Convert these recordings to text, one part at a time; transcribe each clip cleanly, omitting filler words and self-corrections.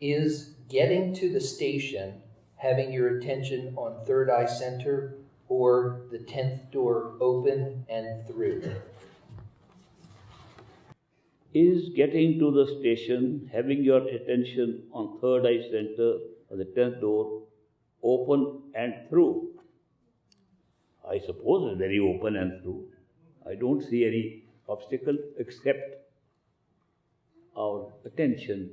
Is getting to the station having your attention on third eye center or the 10th door open and through? Is getting to the station, having your attention on third eye center or the 10th door open and through? I suppose it's very open and through. I don't see any obstacle except our attention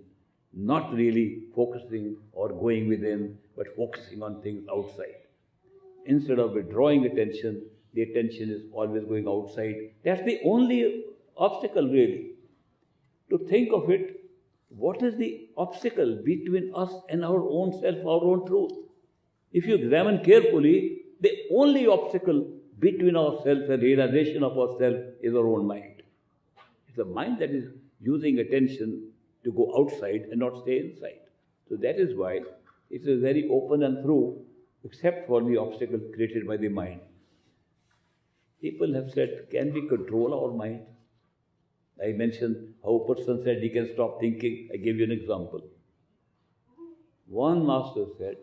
not really focusing or going within, but focusing on things outside. Instead of withdrawing attention, the attention is always going outside. That's the only obstacle really. To think of it, what is the obstacle between us and our own self, our own truth? If you examine carefully, the only obstacle between ourselves and realization of ourselves is our own mind. It's the mind that is using attention to go outside and not stay inside. So that is why it is very open and through, except for the obstacle created by the mind. People have said, can we control our mind? I mentioned how a person said he can stop thinking. I gave you an example. One master said,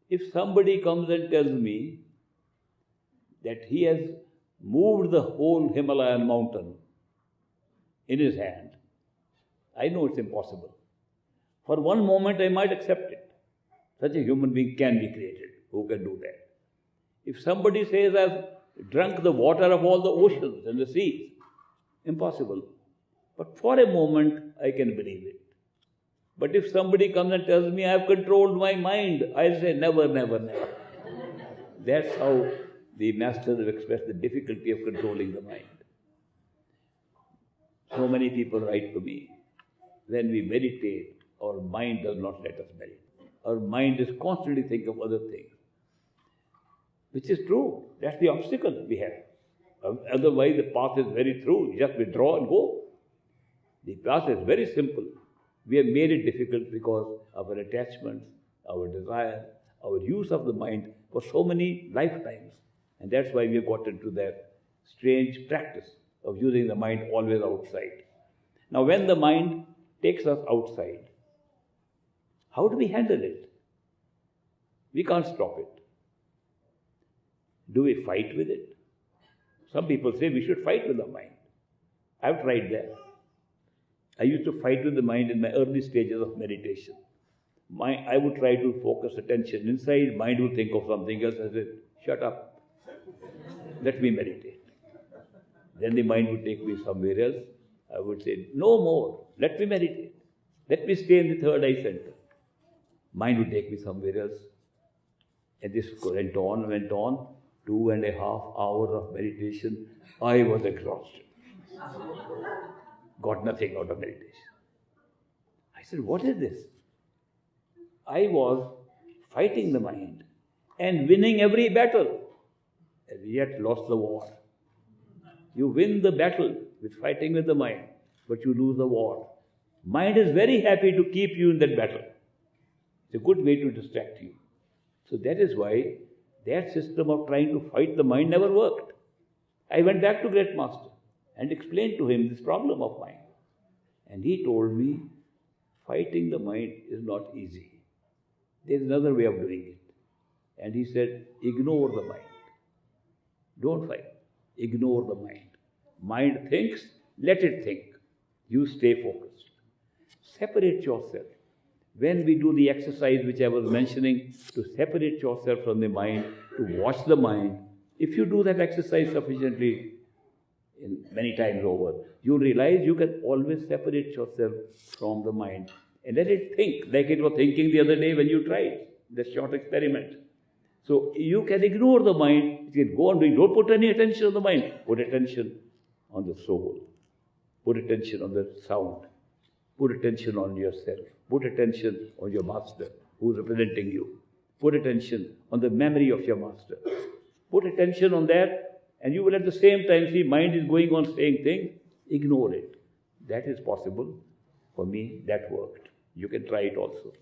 if somebody comes and tells me that he has moved the whole Himalayan mountain in his hand, I know it's impossible. For one moment I might accept it. Such a human being can be created. Who can do that? If somebody says, I've drunk the water of all the oceans and the seas, impossible. But for a moment, I can believe it. But if somebody comes and tells me I have controlled my mind, I'll say never, never, never. That's how the masters have expressed the difficulty of controlling the mind. So many people write to me, when we meditate, our mind does not let us meditate. Our mind is constantly thinking of other things. Which is true. That's the obstacle we have. Otherwise, the path is very true. You just withdraw and go. The path is very simple. We have made it difficult because of our attachments, our desire, our use of the mind for so many lifetimes. And that's why we have got into that strange practice of using the mind always outside. Now, when the mind takes us outside, how do we handle it? We can't stop it. Do we fight with it? Some people say we should fight with the mind. I've tried that. I used to fight with the mind in my early stages of meditation. I would try to focus attention inside, mind would think of something else. I said, shut up. Let me meditate. Then the mind would take me somewhere else. I would say, no more. Let me meditate. Let me stay in the third eye center. Mind would take me somewhere else. And this went on. 2.5 hours of meditation. I was exhausted. Got nothing out of meditation. I said, what is this? I was fighting the mind and winning every battle, and yet lost the war. You win the battle with fighting with the mind, but you lose the war. Mind is very happy to keep you in that battle. It's a good way to distract you. So that is why that system of trying to fight the mind never worked. I went back to Great Master and explained to him this problem of mine. And he told me, fighting the mind is not easy. There's another way of doing it. And he said, ignore the mind. Don't fight. Ignore the mind. Mind thinks, let it think. You stay focused. Separate yourself. When we do the exercise which I was mentioning, to separate yourself from the mind, to watch the mind, if you do that exercise sufficiently, many times over, you realize you can always separate yourself from the mind and let it think, like it was thinking the other day when you tried the short experiment. So you can ignore the mind, you can go on doing, don't put any attention on the mind, put attention on the soul, put attention on the sound, put attention on yourself, put attention on your master who is representing you, put attention on the memory of your master, put attention on that. And you will at the same time see mind is going on saying things, ignore it. That is possible. For me, that worked. You can try it also.